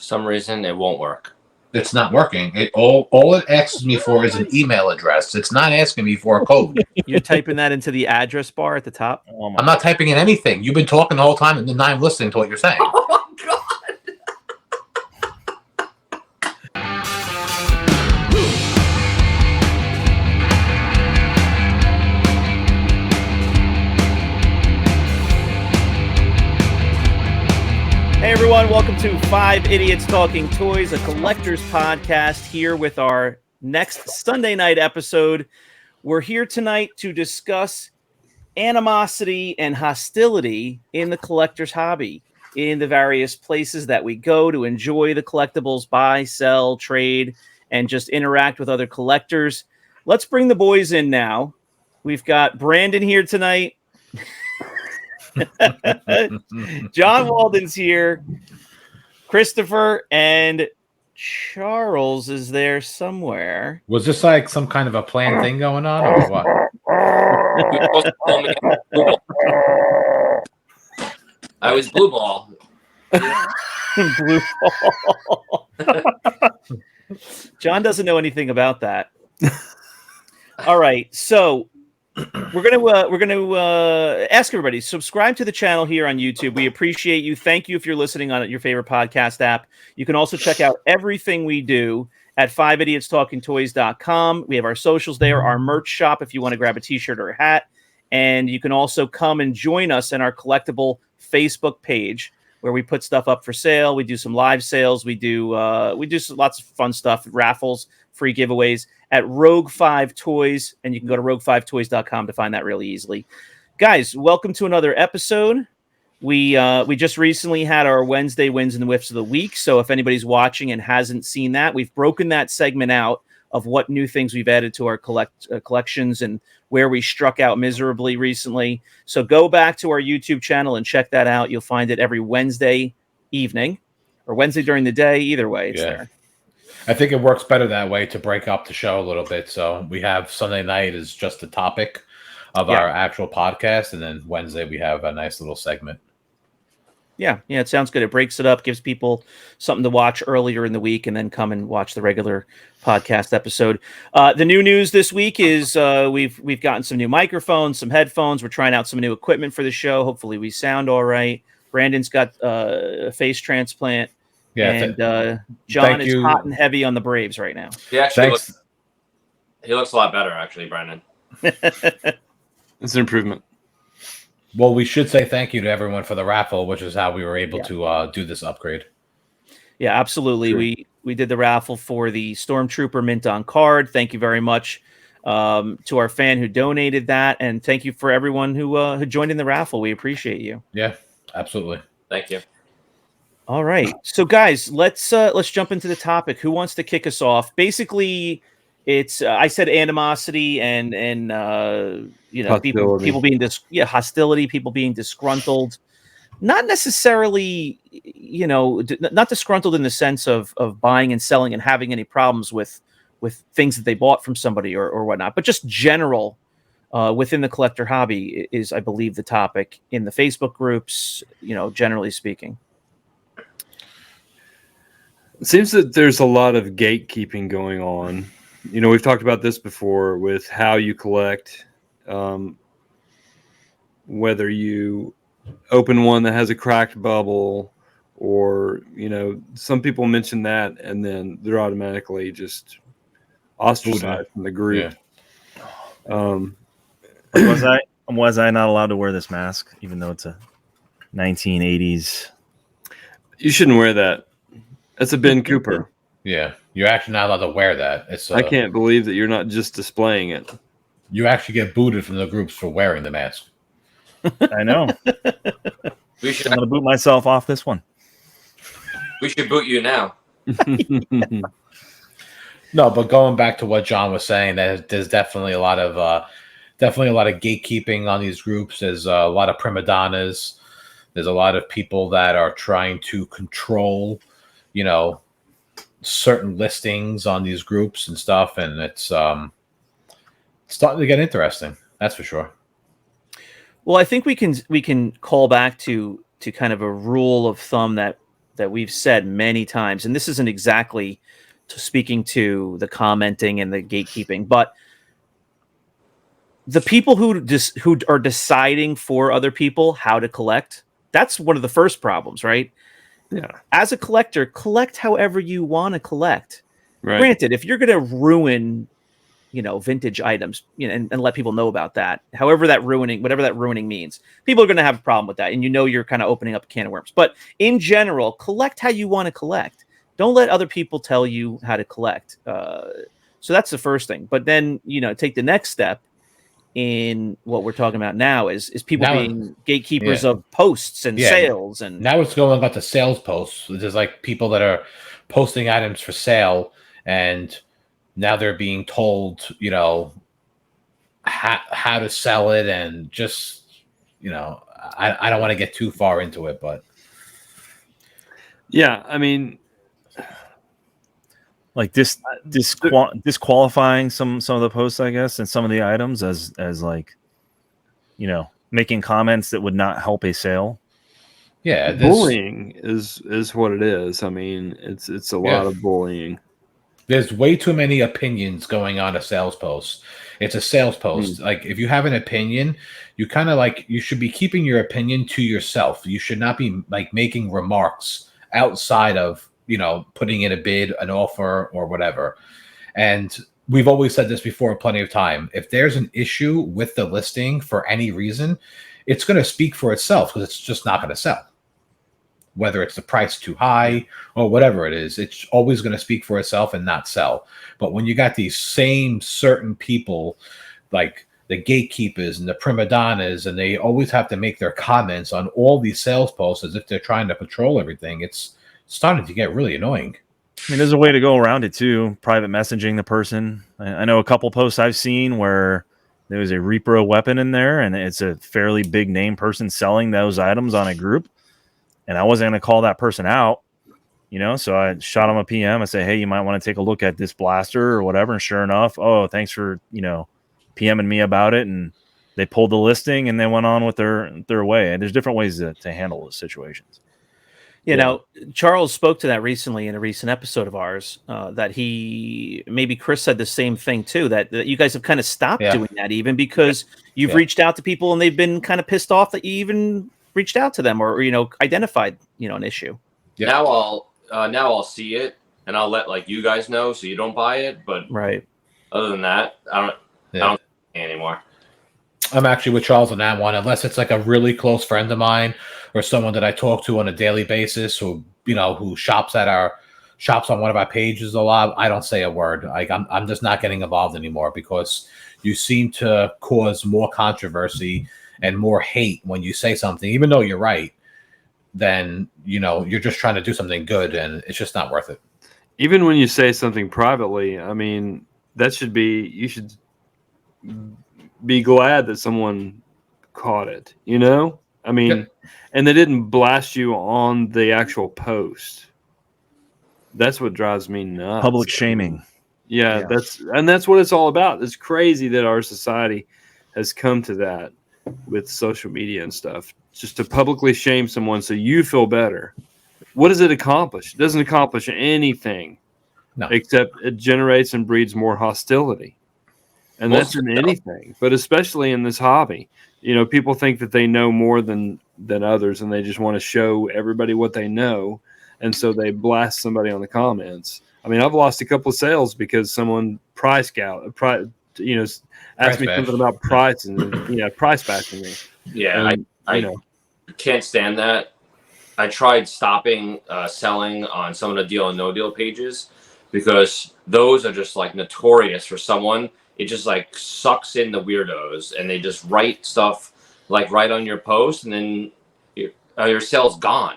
some reason it won't work. It's not working. All it asks me for is an email address. It's not asking me for a code. You're typing that into the address bar at the top? Oh I'm not typing in anything. You've been talking the whole time, and then I'm listening to what you're saying. Oh my god. Hey everyone, welcome to 5 Idiots Talking Toys, a collector's podcast here with our next Sunday night episode. We're here tonight to discuss animosity and hostility in the collector's hobby, in the various places that we go to enjoy the collectibles, buy, sell, trade, and just interact with other collectors. Let's bring the boys in now. We've got Brandon here tonight. John Walden's here. Christopher and Charles is there somewhere. Was this like some kind of a planned thing going on, or what? I was blue ball. Blue ball. John doesn't know anything about that. All right, so we're gonna ask everybody, subscribe to the channel here on YouTube. We appreciate you. Thank you if you're listening on your favorite podcast app. You can also check out everything we do at 5idiotstalkingtoys.com. We have our socials there, our merch shop if you want to grab a t-shirt or a hat, and you can also come and join us in our collectible Facebook page where we put stuff up for sale. We do some live sales. We do lots of fun stuff, raffles, free giveaways at Rogue 5 Toys, and you can go to rogue5toys.com to find that really easily. Guys, welcome to another episode. We just recently had our Wednesday wins and whiffs of the week, so if anybody's watching and hasn't seen that, we've broken that segment out of what new things we've added to our collections and where we struck out miserably recently. So go back to our YouTube channel and check that out. You'll find it every Wednesday evening or Wednesday during the day. Either way, it's there. I think it works better that way to break up the show a little bit. So we have Sunday night is just the topic of our actual podcast, and then Wednesday we have a nice little segment. Yeah, it sounds good. It breaks it up, gives people something to watch earlier in the week, and then come and watch the regular podcast episode. The new news this week is we've gotten some new microphones, some headphones. We're trying out some new equipment for the show. Hopefully we sound all right. Brandon's got a face transplant. Yeah, and John is hot and heavy on the Braves right now. He actually looks a lot better, actually, Brandon. It's an improvement. Well, we should say thank you to everyone for the raffle, which is how we were able to do this upgrade. Yeah, absolutely. Sure. We did the raffle for the Stormtrooper Mint on card. Thank you very much to our fan who donated that, and thank you for everyone who joined in the raffle. We appreciate you. Yeah, absolutely. Thank you. All right, so guys, let's jump into the topic. Who wants to kick us off? Basically, it's I said animosity and people being hostility, people being disgruntled. Not necessarily, not disgruntled in the sense of buying and selling and having any problems with things that they bought from somebody or whatnot, but just general within the collector hobby is, I believe, the topic in the Facebook groups. Generally speaking. It seems that there's a lot of gatekeeping going on. We've talked about this before with how you collect, whether you open one that has a cracked bubble or, some people mention that and then they're automatically just ostracized from the group. Yeah. Was I not allowed to wear this mask, even though it's a 1980s? You shouldn't wear that. That's a Ben Cooper. Yeah, you're actually not allowed to wear that. I can't believe that you're not just displaying it. You actually get booted from the groups for wearing the mask. I know. I'm going to boot myself off this one. We should boot you now. No, but going back to what John was saying, that there's definitely a lot of gatekeeping on these groups. There's a lot of prima donnas. There's a lot of people that are trying to control, certain listings on these groups and stuff, and it's starting to get interesting. That's for sure. Well, I think we can call back to kind of a rule of thumb that that we've said many times, and this isn't exactly speaking to the commenting and the gatekeeping, but the people who are deciding for other people how to collect, that's one of the first problems, right? Yeah. As a collector, collect however you want to collect. Right. Granted, if you're going to ruin, vintage items, and let people know about that, whatever that ruining means, people are going to have a problem with that. And you're kind of opening up a can of worms. But in general, collect how you want to collect. Don't let other people tell you how to collect. So that's the first thing. But then, take the next step in what we're talking about now is people being gatekeepers of posts and sales. And now it's going about the sales posts. There's like people that are posting items for sale, and now they're being told, how to sell it, and just, I don't want to get too far into it, but yeah, I mean, like disqualifying some of the posts, I guess, and some of the items as like, making comments that would not help a sale. Yeah, bullying is what it is. I mean, it's a lot of bullying. There's way too many opinions going on a sales post. It's a sales post. Like, if you have an opinion, you kind of you should be keeping your opinion to yourself. You should not be like making remarks outside of, putting in a bid, an offer, or whatever. And we've always said this before plenty of time. If there's an issue with the listing for any reason, it's going to speak for itself, because it's just not going to sell. Whether it's the price too high or whatever it is, it's always going to speak for itself and not sell. But when you got these same certain people, like the gatekeepers and the prima donnas, and they always have to make their comments on all these sales posts as if they're trying to control everything, it's starting to get really annoying. I mean, there's a way to go around it too. Private messaging the person. I know a couple posts I've seen where there was a Reaper weapon in there, and it's a fairly big name person selling those items on a group. And I wasn't going to call that person out, so I shot him a PM. I said, hey, you might want to take a look at this blaster or whatever. And sure enough, oh, thanks for, PMing me about it. And they pulled the listing and they went on with their way. And there's different ways to handle those situations. Now, Charles spoke to that recently in a recent episode of ours, that maybe Chris said the same thing too, that you guys have kind of stopped doing that, even because you've reached out to people and they've been kind of pissed off that you even reached out to them or identified an issue. Now I'll see it and I'll let you guys know so you don't buy it. But other than that, I don't anymore. I'm actually with Charles on that one, unless it's like a really close friend of mine or someone that I talk to on a daily basis who shops on one of our pages a lot. I don't say a word. Like, I'm just not getting involved anymore, because you seem to cause more controversy and more hate when you say something, even though you're right. Then you're just trying to do something good, and it's just not worth it. Even when you say something privately, I mean, you should be glad that someone caught it, I mean, and they didn't blast you on the actual post. That's what drives me nuts. Public shaming. Yeah, that's what it's all about. It's crazy that our society has come to that with social media and stuff, just to publicly shame someone so you feel better. What does it accomplish? It doesn't accomplish anything, except it generates and breeds more hostility. And that's in anything, but especially in this hobby. People think that they know more than others, and they just want to show everybody what they know, and so they blast somebody on the comments. I mean, I've lost a couple of sales because someone asked me something about price and price bashing me. Yeah, and, I can't stand that. I tried stopping selling on some of the deal and no deal pages, because those are just notorious for someone. It just sucks in the weirdos, and they just write stuff right on your post, and then your sale's gone.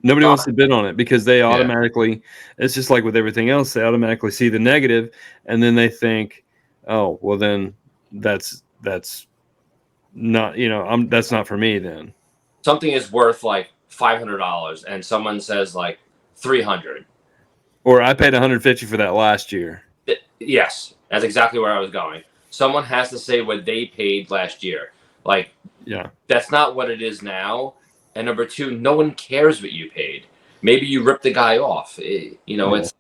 Nobody wants to bid on it because they automatically, it's just like with everything else, they automatically see the negative, and then they think, oh, well, then that's not, that's not for me then. Something is worth $500 and someone says $300. Or I paid $150 for that last year. Yes, that's exactly where I was going. Someone has to say what they paid last year. That's not what it is now. and number two, no one cares what you paid. Maybe you ripped the guy off. It's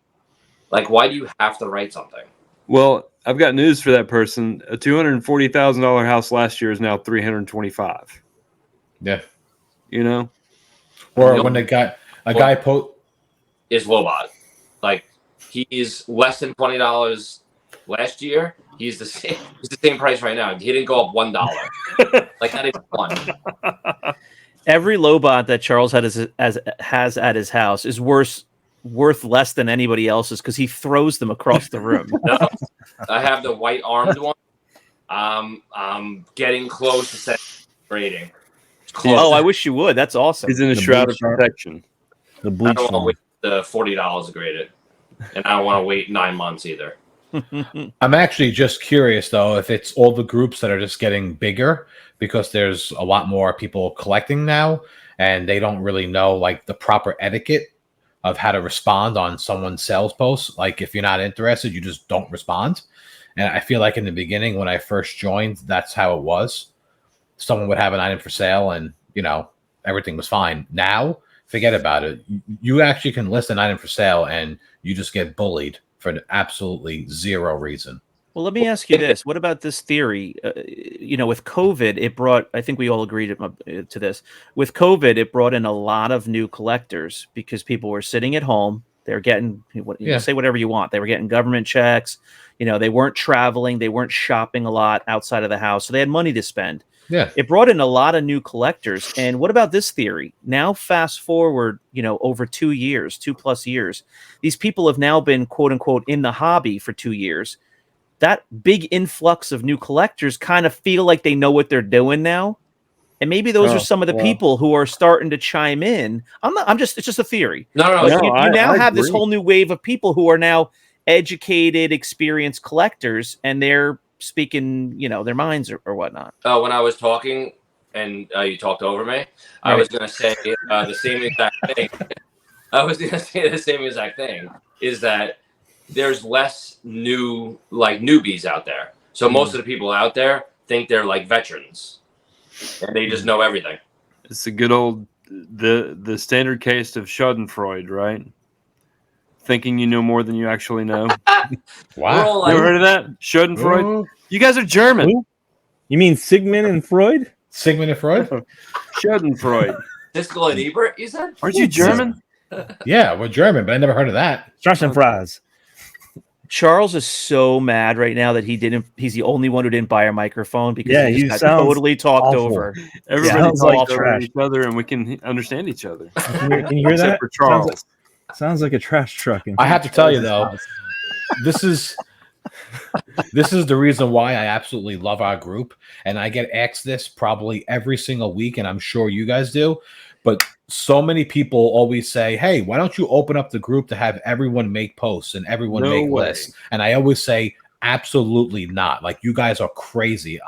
like, why do you have to write something? Well, I've got news for that person. A $240,000 house last year is now $325,000. Yeah. You know, Or when a guy is Lobot. Like, he's less than $20 last year. He's the same. He's the same price right now. He didn't go up $1. Like, not even one. Every Lobot that Charles has at his house is worth less than anybody else's because he throws them across the room. No, I have the white armed one. I'm getting close to setting rating. Close. Oh, I wish you would. That's awesome. he's in a shroud of protection. The I bleach don't want to one. wait the $40 to grade it, and I don't want to wait 9 months either. I'm actually just curious though if it's all the groups that are just getting bigger because there's a lot more people collecting now and they don't really know like the proper etiquette of how to respond on someone's sales post. Like if you're not interested, you just don't respond. And I feel like in the beginning when I first joined, that's how it was. Someone would have an item for sale and everything was fine. Now forget about it. You actually can list an item for sale and you just get bullied for absolutely zero reason. Well, let me ask you this. What about this theory? With COVID, it brought, I think we all agreed to this. With COVID, it brought in a lot of new collectors because people were sitting at home. They're getting, say whatever you want. They were getting government checks. They weren't traveling. They weren't shopping a lot outside of the house. So they had money to spend. Yeah. It brought in a lot of new collectors. And what about this theory? Now, fast forward, over 2 years, 2+ years, these people have now been, quote unquote, in the hobby for 2 years. That big influx of new collectors kind of feel like they know what they're doing now. And maybe those are some of the people who are starting to chime in. It's just a theory. No. You now have this whole new wave of people who are now educated, experienced collectors, and they're speaking, their minds or whatnot. When I was talking and you talked over me, I was going to say the same exact thing. I was going to say the same exact thing is that there's less newbies out there. So most of the people out there think they're like veterans and they just know everything. It's a good old, the standard case of Schadenfreude, right? Thinking you know more than you actually know. Wow. You ever heard of that? Schadenfreude? Ooh. You guys are German. Who? You mean Sigmund and Freud? Sigmund and Freud? Schadenfreude. Siskel and Ebert, you said? Aren't you German? Yeah, we're German, but I never heard of that. Straßenfries. Charles is so mad right now that he's the only one who didn't buy a microphone because he he just got sounds totally talked awful. over. Everybody sounds talks like over trash. each other and we can understand each other. Can you hear Except that? for Charles. Sounds like a trash truck. I have to tell you though, this is the reason why I absolutely love our group, and I get asked this probably every single week, and I'm sure you guys do. But so many people always say, "Hey, why don't you open up the group to have everyone make posts and everyone make lists?" And I always say, "Absolutely not! Like you guys are crazy."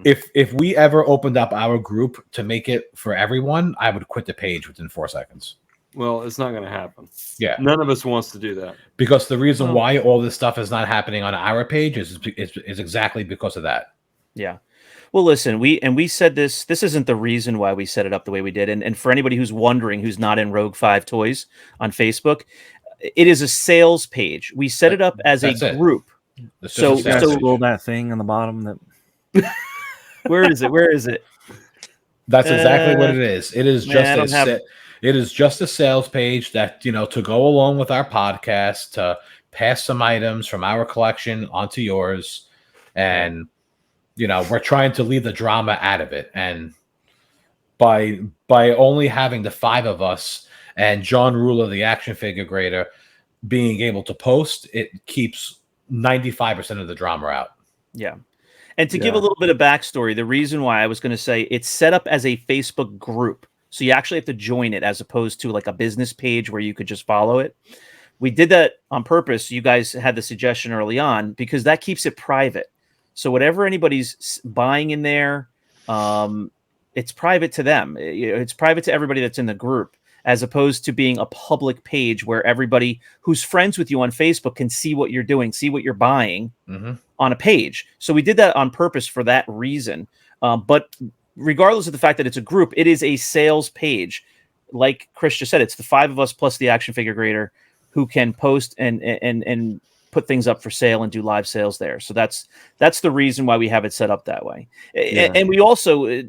If we ever opened up our group to make it for everyone, I would quit the page within 4 seconds. Well, it's not going to happen. Yeah. None of us wants to do that. Because the reason why all this stuff is not happening on our page is exactly because of that. Yeah. Well, listen, we said this isn't the reason why we set it up the way we did. And for anybody who's wondering, who's not in Rogue 5 Toys on Facebook, it is a sales page. We set it up as a group. So scroll that thing on the bottom. That where is it? That's exactly what it is. It is it is just a sales page that, to go along with our podcast, to pass some items from our collection onto yours. And, we're trying to leave the drama out of it. And by only having the 5 of us and John Ruler, the action figure grader, being able to post, it keeps 95% of the drama out. Yeah. And to give a little bit of backstory, the reason why I was going to say it's set up as a Facebook group. So you actually have to join it as opposed to like a business page where you could just follow it. We did that on purpose. You guys had the suggestion early on because that keeps it private. So whatever anybody's buying in there, it's private to them. It's private to everybody that's in the group, as opposed to being a public page where everybody who's friends with you on Facebook can see what you're doing, see what you're buying on a page. So we did that on purpose for that reason. But regardless of the fact that it's a group, it is a sales page. Like Chris just said, it's the 5 of us plus the action figure grader who can post and put things up for sale and do live sales there. So that's the reason why we have it set up that way. Yeah. And we also,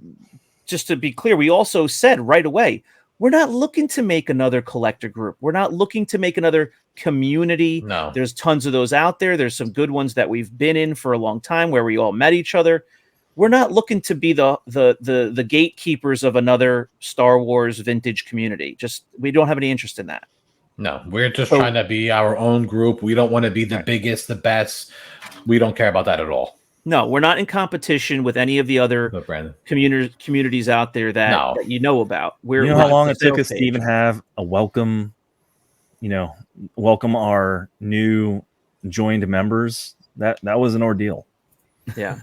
just to be clear, we also said right away, we're not looking to make another collector group. We're not looking to make another community. No. There's tons of those out there. There's some good ones that we've been in for a long time where we all met each other. We're not looking to be the gatekeepers of another Star Wars vintage community. Just, we don't have any interest in that. No, we're just trying to be our own group. We don't want to be the biggest, the best. We don't care about that at all. No, we're not in competition with any of the other communities out there that you know about. You know how long it took us to even have a welcome our new joined members? That was an ordeal. Yeah.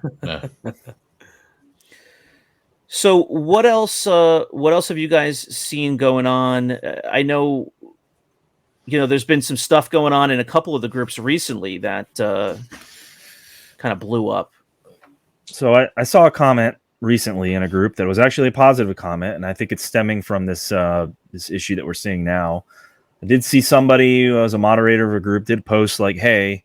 So what else have you guys seen going on? I know, there's been some stuff going on in a couple of the groups recently that kind of blew up. So I saw a comment recently in a group that was actually a positive comment, and I think it's stemming from this issue that we're seeing now. I did see somebody who was a moderator of a group did post like, hey,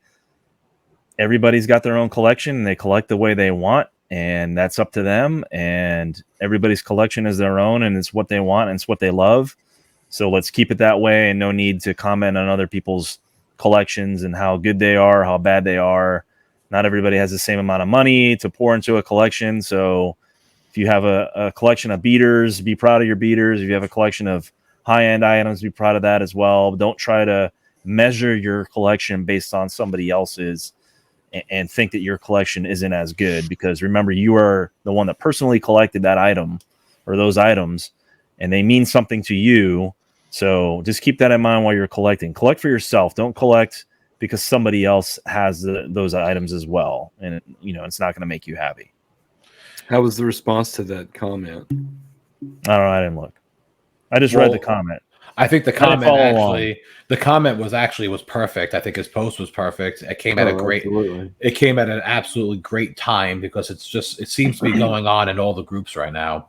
everybody's got their own collection and they collect the way they want, and that's up to them, and everybody's collection is their own and it's what they want and it's what they love. So let's keep it that way, and no need to comment on other people's collections and how good they are, how bad they are. Not everybody has the same amount of money to pour into a collection. So if you have a collection of beaters, be proud of your beaters. If you have a collection of high-end items, be proud of that as well. Don't try to measure your collection based on somebody else's and think that your collection isn't as good, because remember, you are the one that personally collected that item or those items, and they mean something to you. So just keep that in mind while you're collecting. Collect for yourself. Don't collect because somebody else has those items as well, and it's not going to make you happy. How was the response to that comment? I don't know. I didn't look. I just read the comment. I think the comment was perfect. I think his post was perfect. It came at an absolutely great time, because it seems to be going on in all the groups right now.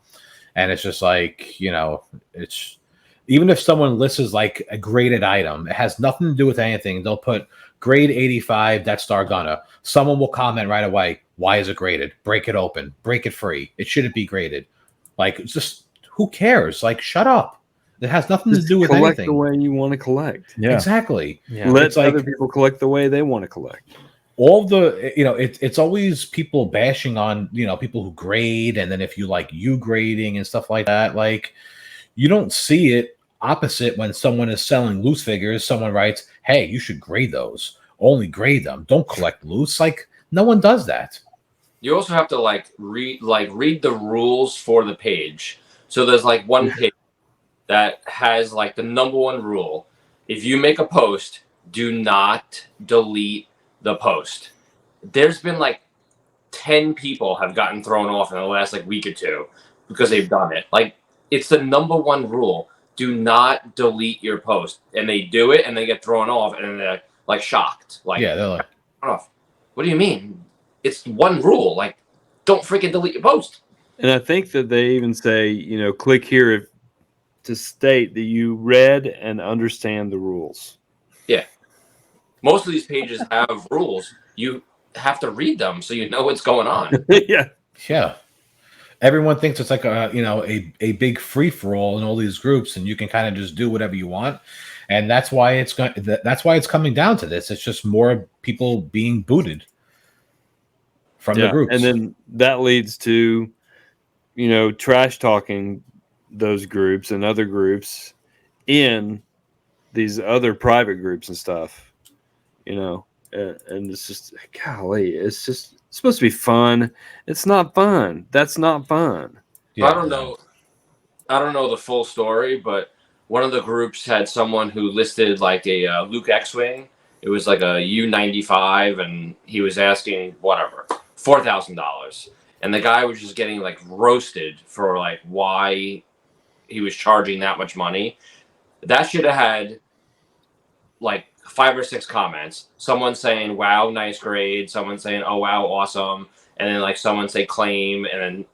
And it's just like, it's, even if someone lists like a graded item, it has nothing to do with anything. They'll put grade 85, Death Star Gunner. Someone will comment right away, why is it graded? Break it open, break it free. It shouldn't be graded. Like, it's just, who cares? Like, shut up. It has nothing to do with anything. Collect the way you want to collect. Yeah. Exactly. Yeah. Let other people collect the way they want to collect. All the, it's always people bashing on, people who grade, and then if you like you grading and stuff like that, like, you don't see it opposite when someone is selling loose figures. Someone writes, hey, you should grade those. Only grade them. Don't collect loose. Like, no one does that. You also have to read the rules for the page. So there's one page that has the #1 rule. If you make a post, do not delete the post. There's been 10 people have gotten thrown off in the last week or two because they've done it. It's the #1 rule. Do not delete your post. And they do it and they get thrown off, and they're shocked. They're like, off. What do you mean? It's one rule. Don't freaking delete your post. And I think that they even say, click here to state that you read and understand the rules. Yeah. Most of these pages have rules. You have to read them so you know what's going on. Yeah. Yeah. Everyone thinks it's like a big free for all in all these groups, and you can kind of just do whatever you want, and that's why it's coming down to this. It's just more people being booted from the groups, and then that leads to trash talking those groups and other groups in these other private groups and stuff. And it's just, golly, it's supposed to be fun. It's not fun. That's not fun. Yeah. I don't know the full story, but one of the groups had someone who listed a Luke X-Wing. It was a U-95, and he was asking $4,000. And the guy was just getting roasted for why he was charging that much money. That should have had 5 or 6 comments. Someone saying, wow, nice grade. Someone saying, oh, wow, awesome. And then someone say claim. And then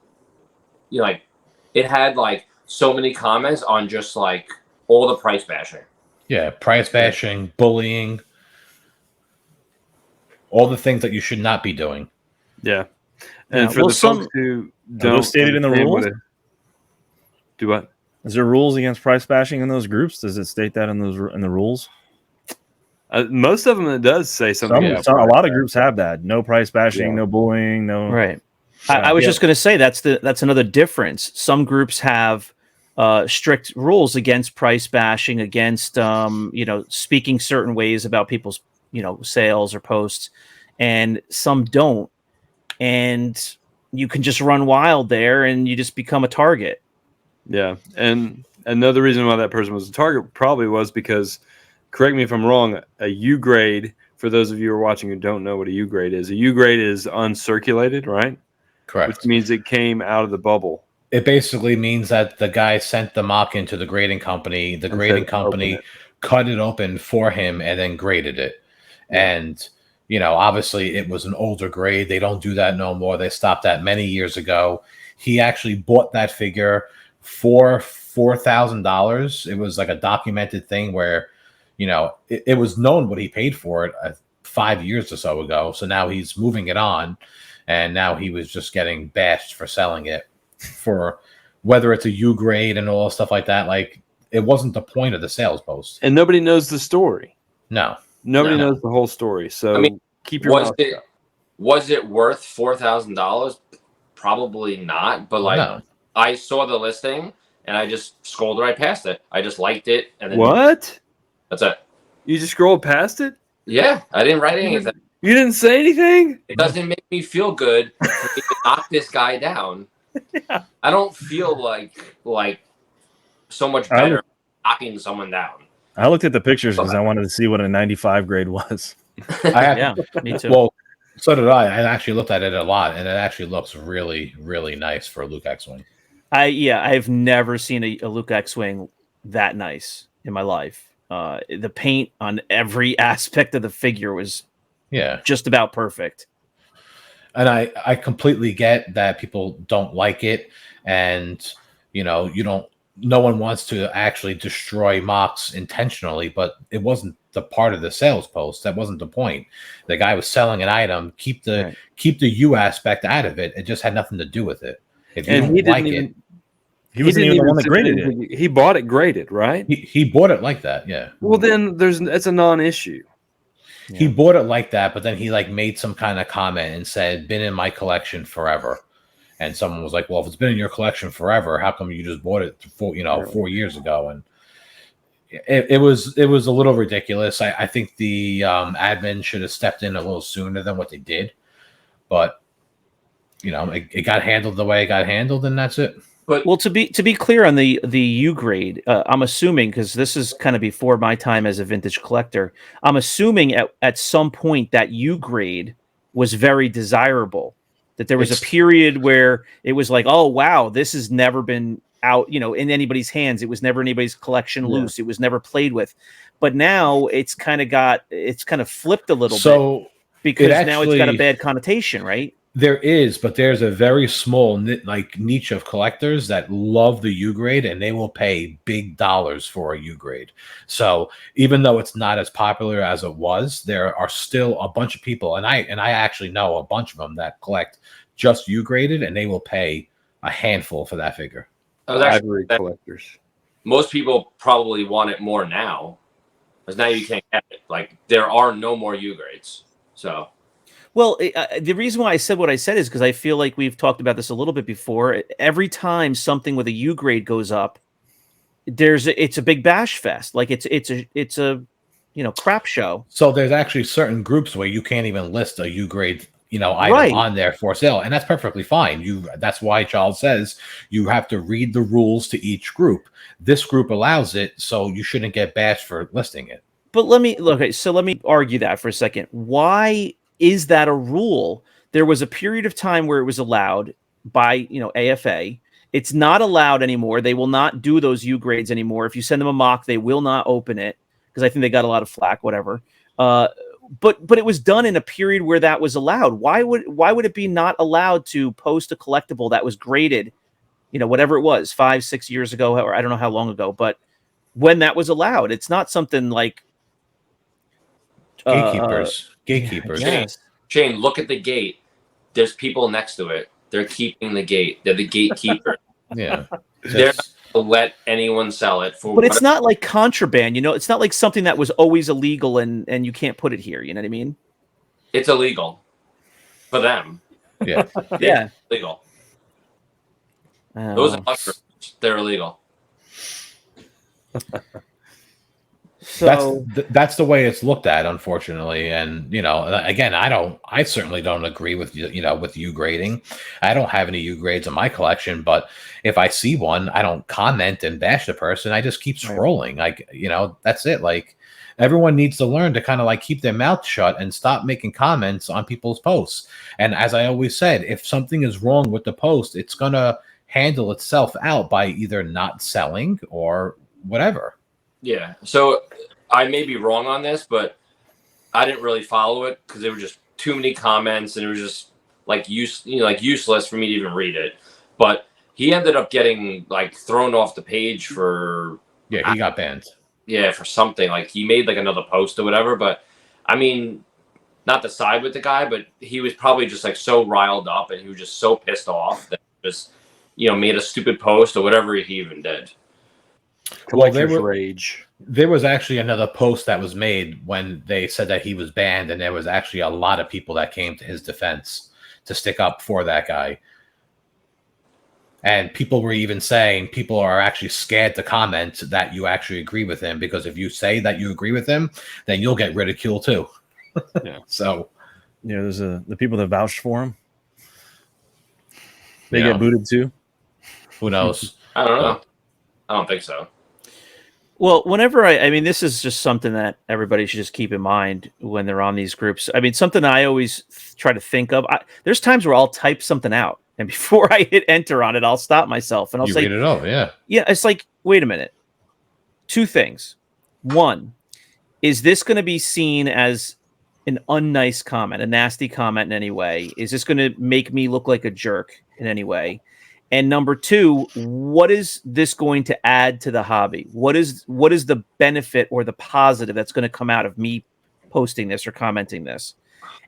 like it had like so many comments on just like all the price bashing. Yeah, price bashing, bullying, all the things that you should not be doing. Yeah. Yeah, And for well, the folks who Are those don't stated in the understand rules? do what? Is there rules against price bashing in those groups? Does it state that in the rules? Most of them it does say something. A lot of groups have that. No price bashing, Yeah. no bullying, no. Right. I was just going to say that's another difference. Some groups have strict rules against price bashing, against speaking certain ways about people's sales or posts, and some don't. And you can just run wild there, and you just become a target. Yeah, and another reason why that person was a target probably was because, correct me if I'm wrong, a U grade. For those of you who are watching who don't know what a U grade is uncirculated, right? Correct. Which means it came out of the bubble. It basically means that the guy sent the mock into the grading company. The grading company cut it open for him and then graded it. Yeah. And, obviously it was an older grade. They don't do that no more. They stopped that many years ago. He actually bought that figure for $4,000. It was like a documented thing where, it was known what he paid for it 5 years or so ago. So now he's moving it on. And now he was just getting bashed for selling it, for whether it's a U grade and all stuff like that. Like, it wasn't the point of the sales post. And nobody knows the story. No. Nobody knows the whole story. So keep your mouth shut. Was it worth $4,000? Probably not. But I saw the listing and I just scrolled right past it. I just liked it. And then What? That's it. You just scrolled past it? Yeah, I didn't write anything. You didn't say anything? It doesn't make me feel good for me to knock this guy down. Yeah. I don't feel like so much better knocking someone down. I looked at the pictures because I wanted to see what a 95 grade was. Yeah, me too. Well, so did I. I actually looked at it a lot, and it actually looks really, really nice for a Luke X-Wing. I've never seen a Luke X-Wing that nice in my life. The paint on every aspect of the figure was just about perfect. And I completely get that people don't like it, and no one wants to actually destroy mocks intentionally, but it wasn't the part of the sales post. That wasn't the point. The guy was selling an item. Keep the U aspect out of it. It just had nothing to do with it. If you don't like it, he wasn't even the one that graded it. He bought it graded, right? He bought it like that. Yeah. Well, then it's a non-issue. Yeah. He bought it like that, but then he made some kind of comment and said, "Been in my collection forever." And someone was like, "Well, if it's been in your collection forever, how come you just bought it 4 years ago?" And it was a little ridiculous. I think the admin should have stepped in a little sooner than what they did, but it got handled the way it got handled, and that's it. But to be clear on the U grade, I'm assuming, because this is kind of before my time as a vintage collector, I'm assuming at some point that U grade was very desirable. That there was a period where it was like, oh wow, this has never been out, in anybody's hands. It was never anybody's collection loose. It was never played with. But now it's kind of flipped a little bit because now it's got a bad connotation, right? There is, but there's a very small niche of collectors that love the U grade, and they will pay big dollars for a U grade. So even though it's not as popular as it was, there are still a bunch of people, and I actually know a bunch of them that collect just U graded, and they will pay a handful for that figure. Ivory collectors. Most people probably want it more now, because now you can't get it. Like, there are no more U grades, so. Well, the reason why I said what I said is because I feel like we've talked about this a little bit before. Every time something with a U grade goes up, it's a big bash fest. Like it's a crap show. So there's actually certain groups where you can't even list a U grade item on there for sale, and that's perfectly fine. That's why Charles says you have to read the rules to each group. This group allows it, so you shouldn't get bashed for listing it. But let me argue that for a second. Why is that a rule? There was a period of time where it was allowed by AFA. It's not allowed anymore. They will not do those U grades anymore. If you send them a mock, they will not open it because I think they got a lot of flack, whatever. But it was done in a period where that was allowed. Why would it be not allowed to post a collectible that was graded whatever it was, 5-6 years ago, or I don't know how long ago, but when that was allowed, it's not something like Gatekeepers. Yes. Shane, look at the gate. There's people next to it. They're keeping the gate. They're the gatekeeper. Yeah. They're not going to let anyone sell it for. But it's not like contraband, it's not like something that was always illegal and you can't put it here. You know what I mean? It's illegal for them. Yeah. Yeah. It's illegal. Those are mushrooms. They're illegal. So that's the way it's looked at, unfortunately. And again, I certainly don't agree with with U grading. I don't have any U grades in my collection, but if I see one, I don't comment and bash the person. I just keep scrolling. Like, that's it. Like, everyone needs to learn to kind of like keep their mouth shut and stop making comments on people's posts. And as I always said, if something is wrong with the post, it's gonna handle itself out by either not selling or whatever. Yeah. So I may be wrong on this, but I didn't really follow it because there were just too many comments and it was just like useless for me to even read it. But he ended up getting like thrown off the page for he got banned. Yeah, for something. Like he made like another post or whatever. But I mean, not to side with the guy, but he was probably just like so riled up and he was just so pissed off that he just made a stupid post or whatever he even did. Collector's rage. There was actually another post that was made when they said that he was banned, and there was actually a lot of people that came to his defense to stick up for that guy. And people were even saying people are actually scared to comment that you actually agree with him, because if you say that you agree with him, then you'll get ridiculed too. Yeah. So, there's the people that vouched for him. They get booted too. Who knows? I don't know. I don't think so. Well, whenever I mean, this is just something that everybody should just keep in mind when they're on these groups. I mean, something I always try to think of. There's times where I'll type something out, and before I hit enter on it, I'll stop myself and I'll say, read it over, yeah. Yeah, it's like, wait a minute. Two things. One, is this going to be seen as an unnice comment, a nasty comment in any way? Is this going to make me look like a jerk in any way? And number two, what is this going to add to the hobby? What is the benefit or the positive that's going to come out of me posting this or commenting this?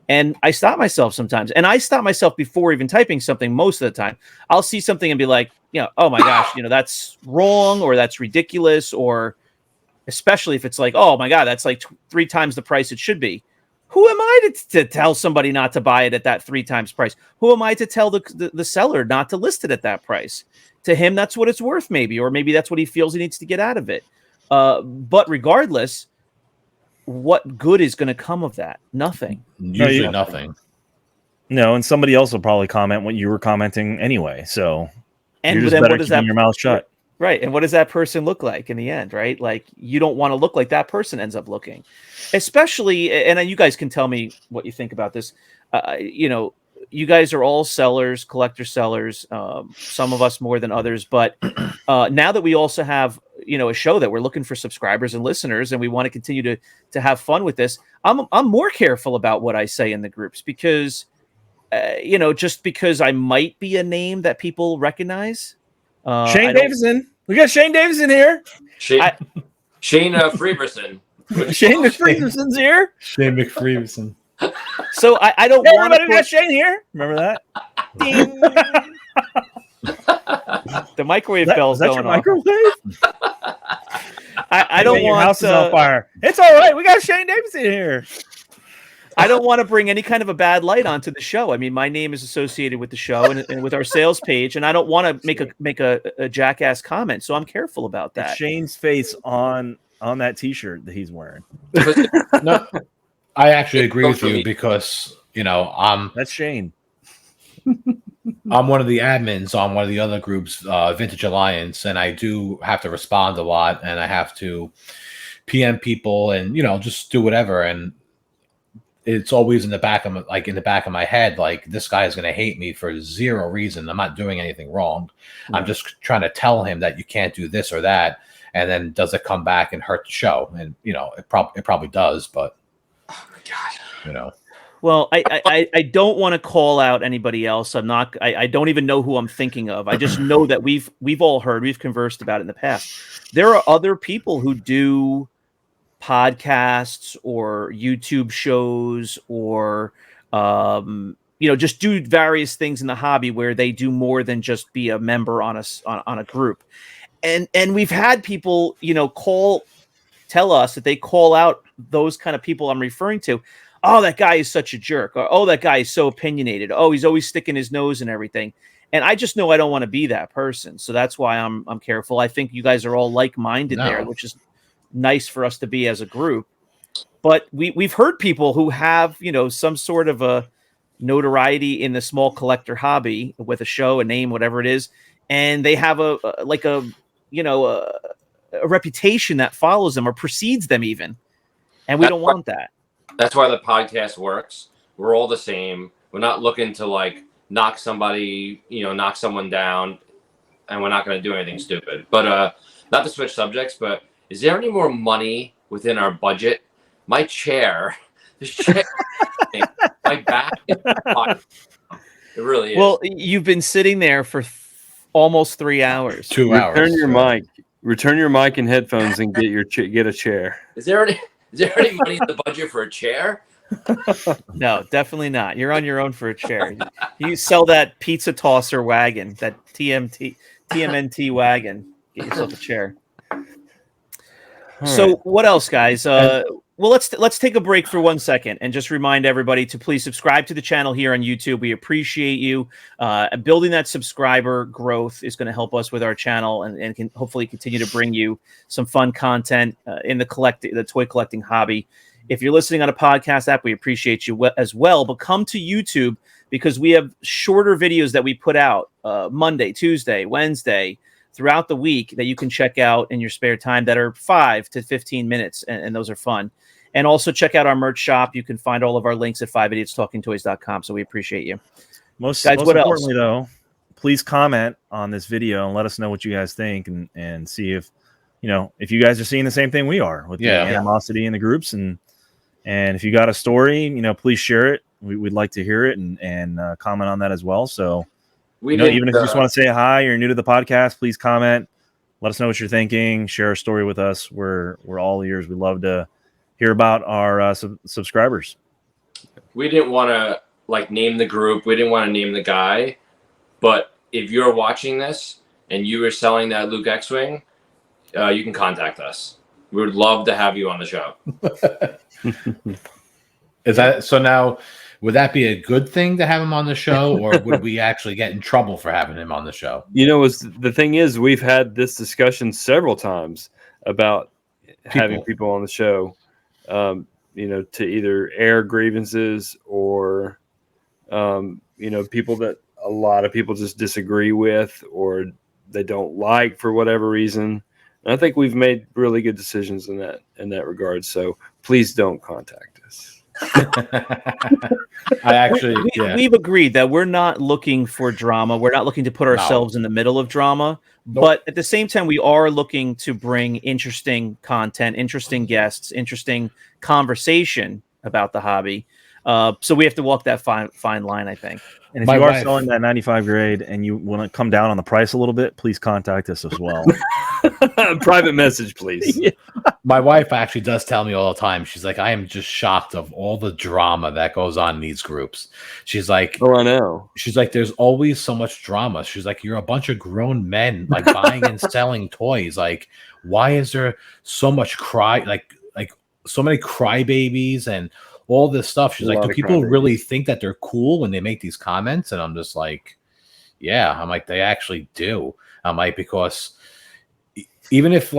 And I stop myself sometimes. And I stop myself before even typing something most of the time. I'll see something and be like, oh my gosh, that's wrong, or that's ridiculous, or especially if it's like, oh my God, that's like 3 times the price it should be. Who am I to tell somebody not to buy it at that 3 times price? Who am I to tell the seller not to list it at that price? To him, that's what it's worth, maybe, or maybe that's what he feels he needs to get out of it. But regardless, what good is going to come of that? Nothing. Usually nothing. No, and somebody else will probably comment what you were commenting anyway. So and you're just better keeping your mouth shut. Right. And what does that person look like in the end, right? Like, you don't want to look like that person ends up looking. Especially, and you guys can tell me what you think about this. You guys are all sellers, collector sellers, some of us more than others. But now that we also have, a show that we're looking for subscribers and listeners, and we want to continue to have fun with this, I'm more careful about what I say in the groups because, just because I might be a name that people recognize. Shane Davison. We got Shane Davison here. Shane Freeberson. Shane McFreeverson's here. Shane McFreeverson. So I don't want to. We got Shane here. Remember that? Ding. The microwave bell's that going your off. Microwave? I don't want. Your house is on fire. It's all right. We got Shane Davison here. I don't want to bring any kind of a bad light onto the show. I mean, my name is associated with the show and with our sales page, and I don't want to make a jackass comment. So I'm careful about that. It's Shane's face on that T-shirt that he's wearing. No, I actually agree with you because that's Shane. I'm one of the admins on one of the other groups, Vintage Alliance, and I do have to respond a lot, and I have to PM people and just do whatever. And it's always in the back of my head, like, this guy is going to hate me for zero reason. I'm not doing anything wrong. I'm just trying to tell him that you can't do this or that. And then does it come back and hurt the show? And, it probably does, but, oh my God. Well, I don't want to call out anybody else. I'm not. I don't even know who I'm thinking of. I just know that we've all heard, we've conversed about it in the past. There are other people who do podcasts or YouTube shows or just do various things in the hobby where they do more than just be a member on a group. And we've had people, tell us that they call out those kind of people I'm referring to. Oh, that guy is such a jerk. Or, oh, that guy is so opinionated. Oh, he's always sticking his nose in everything. And I just know I don't want to be that person. So that's why I'm careful. I think you guys are all like-minded there, which is nice for us to be as a group. But we've heard people who have, some sort of a notoriety in the small collector hobby with a show, a name, whatever it is, and they have a reputation that follows them or precedes them even, and we don't want that. That's why the podcast works. We're all the same. We're not looking to like knock somebody, knock someone down, and we're not going to do anything stupid. But not to switch subjects, but is there any more money within our budget? My chair, this chair, my back is hot. It really is. Well, you've been sitting there for almost 3 hours. 2 hours. Return your mic and headphones and get a chair. Is there any money in the budget for a chair? No, definitely not. You're on your own for a chair. You sell that pizza tosser wagon, that TMNT wagon. Get yourself a chair. So what else, guys? Well, let's take a break for 1 second and just remind everybody to please subscribe to the channel here on YouTube. We appreciate you. Building that subscriber growth is going to help us with our channel and can hopefully continue to bring you some fun content in the toy collecting hobby. If you're listening on a podcast app, we appreciate you as well. But come to YouTube because we have shorter videos that we put out Monday, Tuesday, Wednesday, throughout the week that you can check out in your spare time that are 5 to 15 minutes, and those are fun. And also check out our merch shop. You can find all of our links at 5idiotstalkingtoys.com, so we appreciate you. Most what importantly, else? though, please comment on this video and let us know what you guys think and see if you guys are seeing the same thing we are with the animosity in the groups. And if you got a story, please share it. We'd like to hear it and comment on that as well. So even if you just want to say hi, you're new to the podcast, please comment. Let us know what you're thinking. Share a story with us. We're all ears. We love to hear about our subscribers. We didn't want to name the group. We didn't want to name the guy. But if you're watching this and you are selling that Luke X-Wing, you can contact us. We would love to have you on the show. Is that so? Now, would that be a good thing to have him on the show, or would we actually get in trouble for having him on the show? The thing is, we've had this discussion several times about having people on the show, to either air grievances or, people that a lot of people just disagree with or they don't like for whatever reason. And I think we've made really good decisions in that regard. So please don't contact us. We've agreed that we're not looking for drama. We're not looking to put ourselves in the middle of drama. Nope. But at the same time, we are looking to bring interesting content, interesting guests, interesting conversation about the hobby. So we have to walk that fine line, I think. And if you are selling that 95 grade and you want to come down on the price a little bit, please contact us as well. Private message, please. Yeah. My wife actually does tell me all the time. She's like, I am just shocked of all the drama that goes on in these groups. She's like, oh, I know. She's like, there's always so much drama. She's like, you're a bunch of grown men like buying and selling toys. Like, why is there so much like so many crybabies and all this stuff? She's like, do people really think that they're cool when they make these comments? And I'm just like, yeah. I'm like, they actually do. I'm like, because even if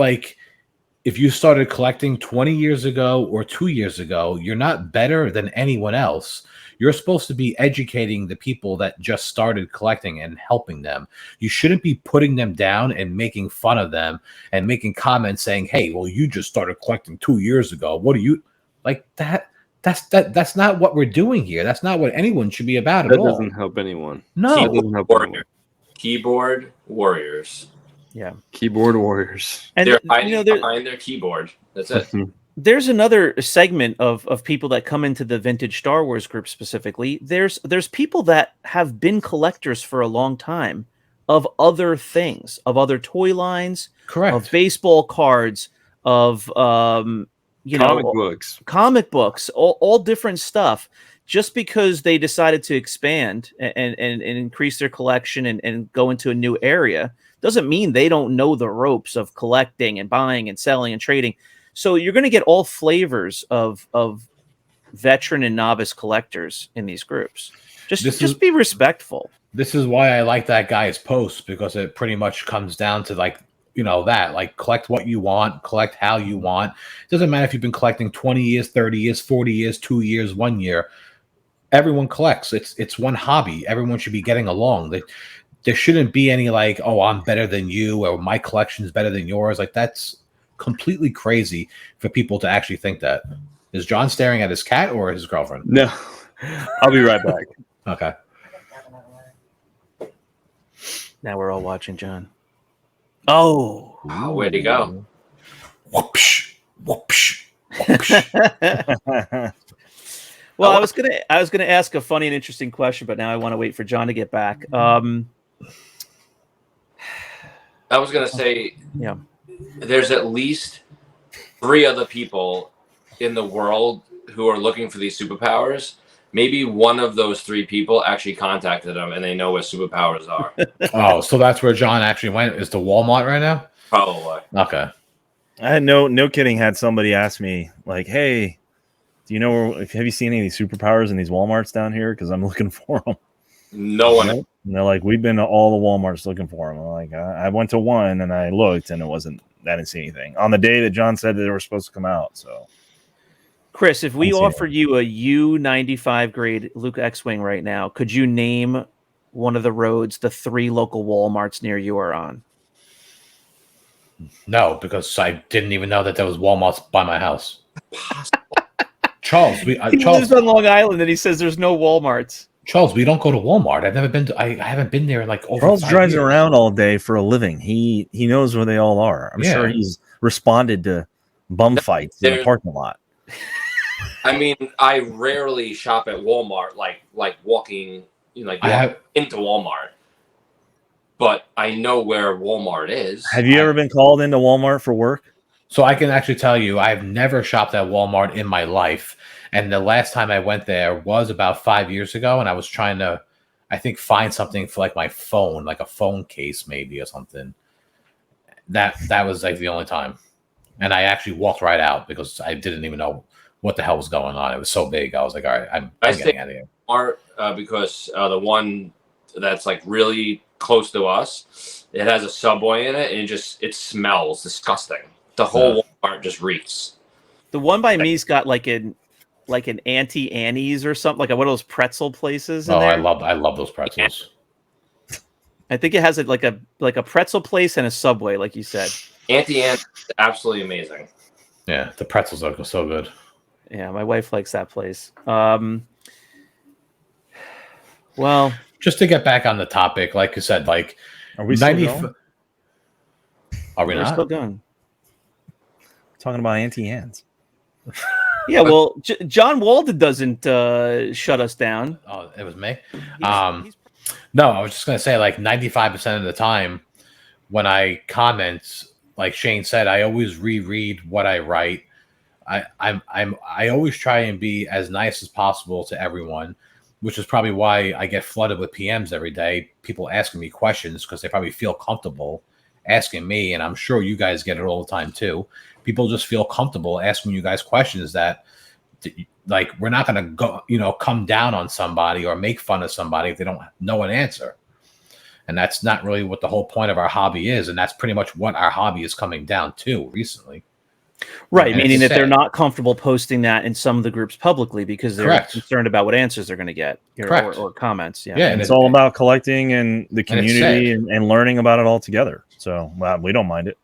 you started collecting 20 years ago or 2 years ago, you're not better than anyone else. You're supposed to be educating the people that just started collecting and helping them. You shouldn't be putting them down and making fun of them and making comments saying, hey, well, you just started collecting 2 years ago. What do you like that? That's not what we're doing here. That's not what anyone should be about at all. That doesn't help anyone. No. Keyboard warriors. Yeah. Keyboard warriors. And they're hiding behind their keyboard. That's it. there's another segment of people that come into the vintage Star Wars group specifically. There's people that have been collectors for a long time of other things, of other toy lines, Correct. of baseball cards, of comic books, all different stuff. Just because they decided to expand and increase their collection and go into a new area doesn't mean they don't know the ropes of collecting and buying and selling and trading. So you're going to get all flavors of veteran and novice collectors in these groups. Just be respectful. This is why I like that guy's post, because it pretty much comes down to like, that like collect what you want, collect how you want. It doesn't matter if you've been collecting 20 years, 30 years, 40 years, 2 years, 1 year. Everyone collects. It's one hobby. Everyone should be getting along. There shouldn't be any like, oh, I'm better than you, or my collection is better than yours. Like, that's completely crazy for people to actually think that. Is John staring at his cat or his girlfriend? No, I'll be right back. Okay. Now we're all watching John. Oh, Wow, where'd he go? Whoopsh, whoopsh, whoopsh. Well, I was gonna ask a funny and interesting question, but now I want to wait for John to get back. I was gonna say, Yeah, there's at least 3 other people in the world who are looking for these superpowers. Maybe one of those 3 people actually contacted them, and they know what superpowers are. Oh, so that's where John actually went, is to Walmart right now? Probably. Okay. I had no kidding. Had somebody ask me like, "Hey, do you know? Have you seen any of these superpowers in these WalMarts down here? Because I'm looking for them." No one. And they're like, "We've been to all the WalMarts looking for them." I'm like, I went to one and I looked, and it wasn't. I didn't see anything on the day that John said that they were supposed to come out. So, Chris, if we offered you a U-95 grade Luke X-wing right now, could you name one of the roads the 3 local Walmarts near you are on? No, because I didn't even know that there was Walmarts by my house. Charles, He lives on Long Island, and he says there's no Walmarts. Charles, we don't go to Walmart. I've never been to. I haven't been there in like over. Charles 5 drives years. around all day for a living. He knows where they all are. I'm sure he's responded to bum fights in the parking lot. I mean, I rarely shop at Walmart, like walking, into Walmart. But I know where Walmart is. Have you ever been called into Walmart for work? So I can actually tell you, I've never shopped at Walmart in my life. And the last time I went there was about 5 years ago, and I was trying to, I think, find something for like my phone, like a phone case maybe or something. That was like the only time. And I actually walked right out because I didn't even know what the hell was going on. It was so big. I was like, all right, I'm getting out of here. Walmart, because the one that's like really close to us, it has a Subway in it, and it smells disgusting. The whole Walmart just reeks. The one by me's got like an Auntie Annie's or something, like one of those pretzel places. I love those pretzels. I think it has like a pretzel place and a Subway, like you said. Auntie Annie's is absolutely amazing. Yeah, the pretzels are so good. Yeah, my wife likes that place. Well, just to get back on the topic, like you said, like, are we still going? Are we We're not? still going. Talking about Auntie Anne's. Yeah, well, John Walden doesn't shut us down. Oh, it was me? No, I was just going to say, like, 95% of the time when I comment, like Shane said, I always reread what I write. I always try and be as nice as possible to everyone, which is probably why I get flooded with PMs every day. People asking me questions because they probably feel comfortable asking me, and I'm sure you guys get it all the time too. People just feel comfortable asking you guys questions that, like, we're not going to go, come down on somebody or make fun of somebody if they don't know an answer. And that's not really what the whole point of our hobby is, and that's pretty much what our hobby is coming down to recently. Right, meaning that they're not comfortable posting that in some of the groups publicly because they're concerned about what answers they're going to get or comments. Yeah, and it's all about collecting and the community and learning about it all together. So we don't mind it.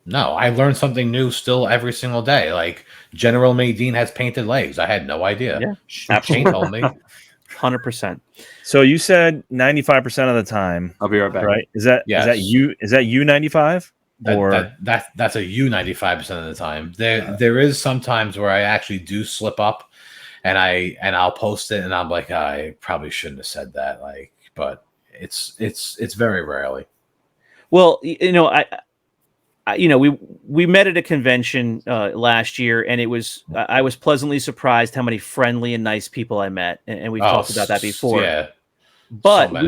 No, I learn something new still every single day. Like General Madine has painted legs. I had no idea. Yeah, Shane told me. 100%. So you said 95% of the time. I'll be right back. Right? Is that you? Is that you 95? That's a you 95% of the time. There is sometimes where I actually do slip up, and I'll post it, and I'm like, I probably shouldn't have said that. Like, but it's very rarely. Well, we met at a convention last year, and I was pleasantly surprised how many friendly and nice people I met, and we've talked about that before. Yeah, but so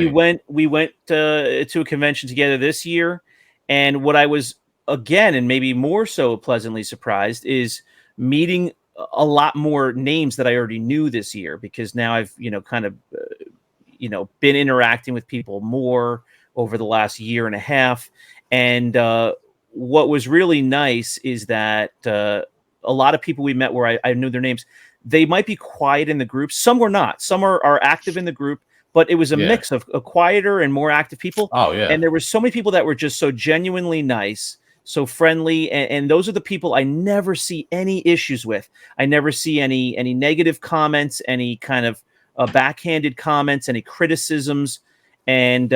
we went to a convention together this year, and what I was again, and maybe more so pleasantly surprised, is meeting a lot more names that I already knew this year, because now I've kind of been interacting with people more over the last year and a half, and what was really nice is that a lot of people we met where I knew their names, they might be quiet in the group. Some were not. Some are active in the group, but it was a mix of quieter and more active people. Oh, yeah. And there were so many people that were just so genuinely nice, so friendly. And those are the people I never see any issues with. I never see any negative comments, any kind of backhanded comments, any criticisms. And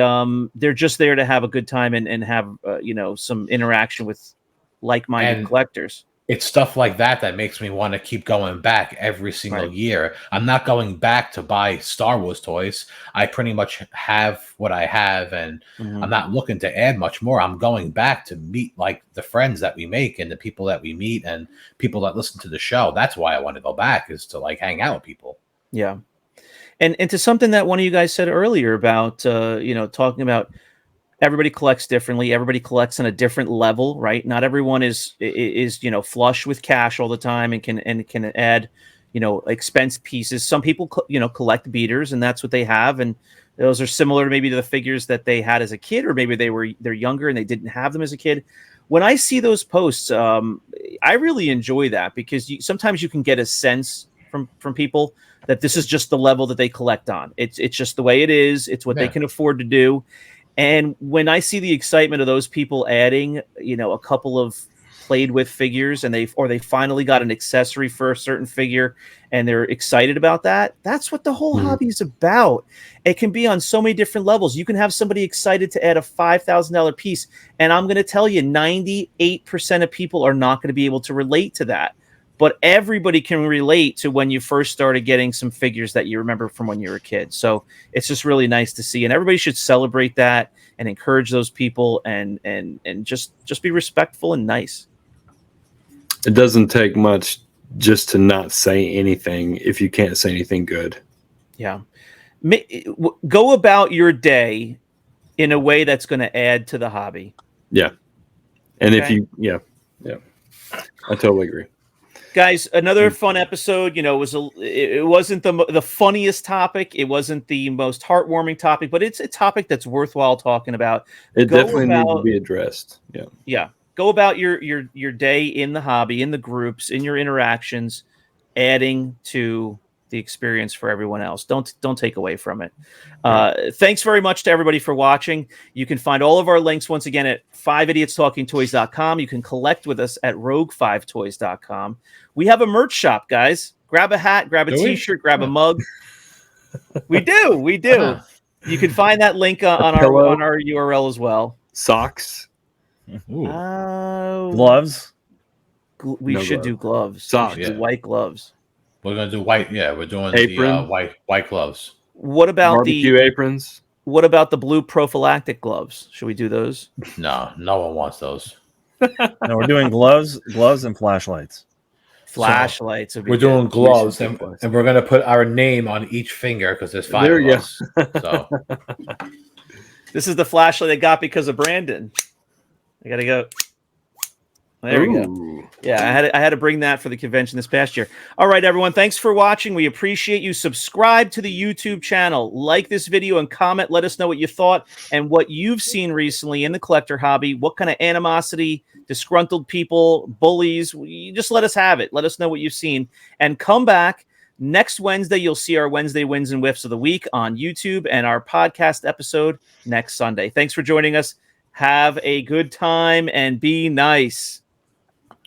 they're just there to have a good time and have some interaction with like-minded collectors. It's stuff like that makes me want to keep going back every single year. I'm not going back to buy Star Wars toys. I pretty much have what I have, and I'm not looking to add much more. I'm going back to meet like the friends that we make and the people that we meet and people that listen to the show. That's why I want to go back, is to like hang out with people. Yeah. And to something that one of you guys said earlier about, talking about everybody collects differently. Everybody collects on a different level, right? Not everyone is flush with cash all the time and can add, expense pieces. Some people, collect beaters, and that's what they have. And those are similar maybe to the figures that they had as a kid, or maybe they're younger and they didn't have them as a kid. When I see those posts, I really enjoy that, because sometimes you can get a sense from people that this is just the level that they collect on. It's just the way it is. It's what they can afford to do. And when I see the excitement of those people adding, a couple of played with figures, and they finally got an accessory for a certain figure, and they're excited about that, that's what the whole hobby is about. It can be on so many different levels. You can have somebody excited to add a $5,000 piece, and I'm going to tell you, 98% of people are not going to be able to relate to that. But everybody can relate to when you first started getting some figures that you remember from when you were a kid. So it's just really nice to see, and everybody should celebrate that and encourage those people, and just be respectful and nice. It doesn't take much just to not say anything if you can't say anything good. Yeah. Go about your day in a way that's going to add to the hobby. Yeah. And if you, I totally agree. Guys, another fun episode. It wasn't the funniest topic. It wasn't the most heartwarming topic, but it's a topic that's worthwhile talking about. It definitely needs to be addressed. Yeah. Yeah. Go about your day in the hobby, in the groups, in your interactions, adding to the experience for everyone else. Don't take away from it. Thanks very much to everybody for watching. You can find all of our links once again at 5idiotstalkingtoys.com. You can collect with us at rogue5toys.com. We have a merch shop, guys. Grab a hat, grab a t-shirt, grab a mug. We do. You can find that link on our URL as well. Socks. Gloves. We should do gloves. Socks. We should do white gloves. We're gonna do white. Yeah, we're doing apron. The white gloves. What about barbecue aprons? What about the blue prophylactic gloves? Should we do those? No one wants those. No, we're doing gloves and flashlights. Flashlights. We're doing gloves, and we're gonna put our name on each finger, because there's 5 of us. So this is the flashlight I got because of Brandon. I gotta go. There we go. Yeah, I had to bring that for the convention this past year. All right, everyone. Thanks for watching. We appreciate you. Subscribe to the YouTube channel. Like this video and comment. Let us know what you thought and what you've seen recently in the collector hobby. What kind of animosity, disgruntled people, bullies. You just let us have it. Let us know what you've seen. And come back. Next Wednesday, you'll see our Wednesday Wins and Whiffs of the Week on YouTube, and our podcast episode next Sunday. Thanks for joining us. Have a good time and be nice.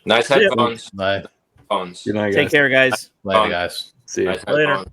Nice headphones. Bye. Phones. Good night, guys. Take care, guys. Later, guys. See you Nice later. headphones.